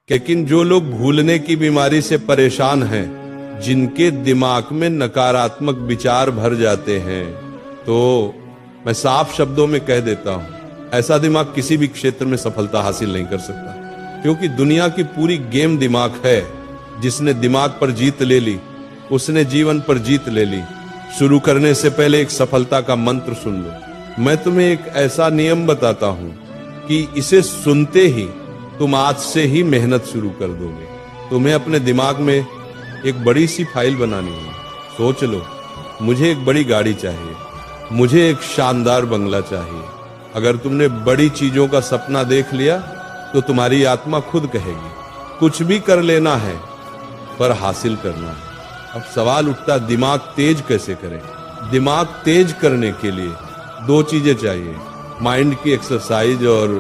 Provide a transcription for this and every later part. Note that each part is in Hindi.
लेकिन जो लोग भूलने की बीमारी से परेशान हैं, जिनके दिमाग में नकारात्मक विचार भर जाते हैं, तो मैं साफ शब्दों में कह देता हूं, ऐसा दिमाग किसी भी क्षेत्र में सफलता हासिल नहीं कर सकता। क्योंकि दुनिया की पूरी गेम दिमाग है। जिसने दिमाग पर जीत ले ली, उसने जीवन पर जीत ले ली। शुरू करने से पहले एक सफलता का मंत्र सुन लो। मैं तुम्हें एक ऐसा नियम बताता हूं कि इसे सुनते ही तुम आज से ही मेहनत शुरू कर दोगे। तुम्हें अपने दिमाग में एक बड़ी सी फाइल बनानी है। सोच लो, मुझे एक बड़ी गाड़ी चाहिए, मुझे एक शानदार बंगला चाहिए। अगर तुमने बड़ी चीजों का सपना देख लिया तो तुम्हारी आत्मा खुद कहेगी, कुछ भी कर लेना है पर हासिल करना है। अब सवाल उठता, दिमाग तेज कैसे करें? दिमाग तेज करने के लिए दो चीजें चाहिए, माइंड की एक्सरसाइज और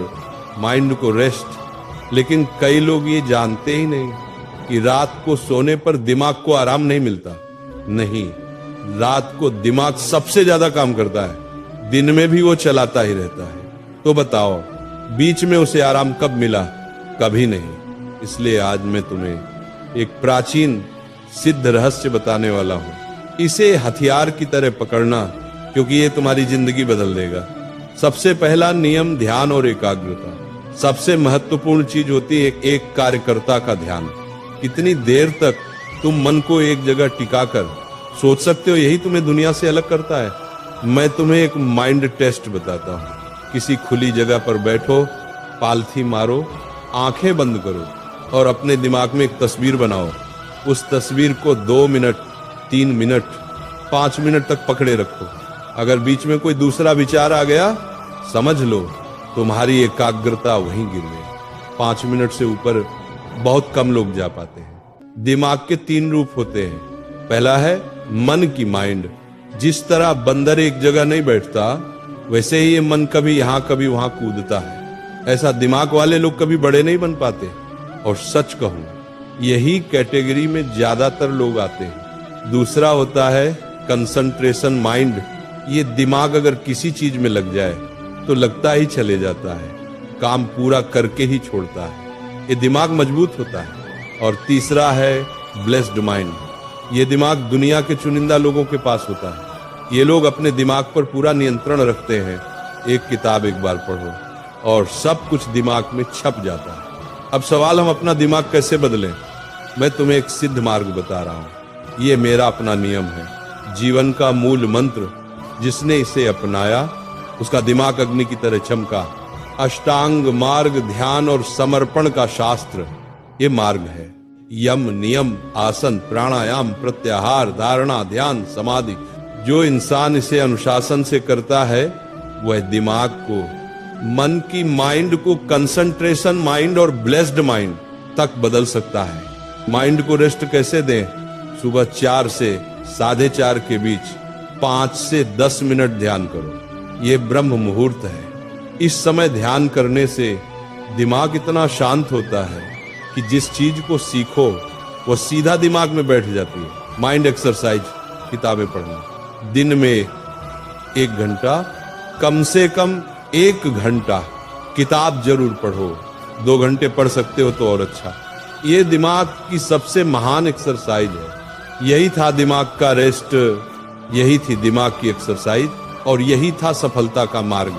माइंड को रेस्ट। लेकिन कई लोग ये जानते ही नहीं कि रात को सोने पर दिमाग को आराम नहीं मिलता। नहीं, रात को दिमाग सबसे ज्यादा काम करता है, दिन में भी वो चलाता ही रहता है। तो बताओ, बीच में उसे आराम कब मिला? कभी नहीं। इसलिए आज मैं तुम्हें एक प्राचीन सिद्ध रहस्य बताने वाला हूं। इसे हथियार की तरह पकड़ना, क्योंकि ये तुम्हारी जिंदगी बदल देगा। सबसे पहला नियम, ध्यान और एकाग्रता। सबसे महत्वपूर्ण चीज होती है एक कार्यकर्ता का ध्यान। कितनी देर तक तुम मन को एक जगह टिकाकर सोच सकते हो, यही तुम्हें दुनिया से अलग करता है। मैं तुम्हें एक माइंड टेस्ट बताता हूं। किसी खुली जगह पर बैठो, पालथी मारो, आंखें बंद करो और अपने दिमाग में एक तस्वीर बनाओ। उस तस्वीर को 2 मिनट, 3 मिनट, 5 मिनट तक पकड़े रखो। अगर बीच में कोई दूसरा विचार आ गया, समझ लो तुम्हारी एकाग्रता वहीं गिर गई। 5 मिनट से ऊपर बहुत कम लोग जा पाते हैं। दिमाग के 3 रूप होते हैं। पहला है मन की माइंड। जिस तरह बंदर एक जगह नहीं बैठता, वैसे ही ये मन कभी यहां कभी वहां कूदता है। ऐसा दिमाग वाले लोग कभी बड़े नहीं बन पाते। और सच कहूं, यही कैटेगरी में ज्यादातर लोग आते हैं। दूसरा होता है कंसंट्रेशन माइंड। ये दिमाग अगर किसी चीज में लग जाए तो लगता ही चले जाता है, काम पूरा करके ही छोड़ता है। ये दिमाग मजबूत होता है। और तीसरा है ब्लेस्ड माइंड। ये दिमाग दुनिया के चुनिंदा लोगों के पास होता है। ये लोग अपने दिमाग पर पूरा नियंत्रण रखते हैं। एक किताब एक बार पढ़ो और सब कुछ दिमाग में छप जाता है। अब सवाल, हम अपना दिमाग कैसे बदलें? मैं तुम्हें एक सिद्ध मार्ग बता रहा हूं। ये मेरा अपना नियम है, जीवन का मूल मंत्र। जिसने इसे अपनाया उसका दिमाग अग्नि की तरह चमका। अष्टांग मार्ग, ध्यान और समर्पण का शास्त्र ये मार्ग है। यम, नियम, आसन, प्राणायाम, प्रत्याहार, धारणा, ध्यान, समाधि। जो इंसान इसे अनुशासन से करता है, वह दिमाग को, मन की माइंड को कंसंट्रेशन माइंड और ब्लेस्ड माइंड तक बदल सकता है। माइंड को रेस्ट कैसे दें? सुबह 4 से 4:30 के बीच 5 से 10 मिनट ध्यान करो। ये ब्रह्म मुहूर्त है। इस समय ध्यान करने से दिमाग इतना शांत होता है कि जिस चीज को सीखो वो सीधा दिमाग में बैठ जाती है। माइंड एक्सरसाइज, किताबें पढ़ना। दिन में 1 घंटा, कम से कम 1 घंटा किताब जरूर पढ़ो। 2 घंटे पढ़ सकते हो तो और अच्छा। ये दिमाग की सबसे महान एक्सरसाइज है। यही था दिमाग का रेस्ट, यही थी दिमाग की एक्सरसाइज और यही था सफलता का मार्ग।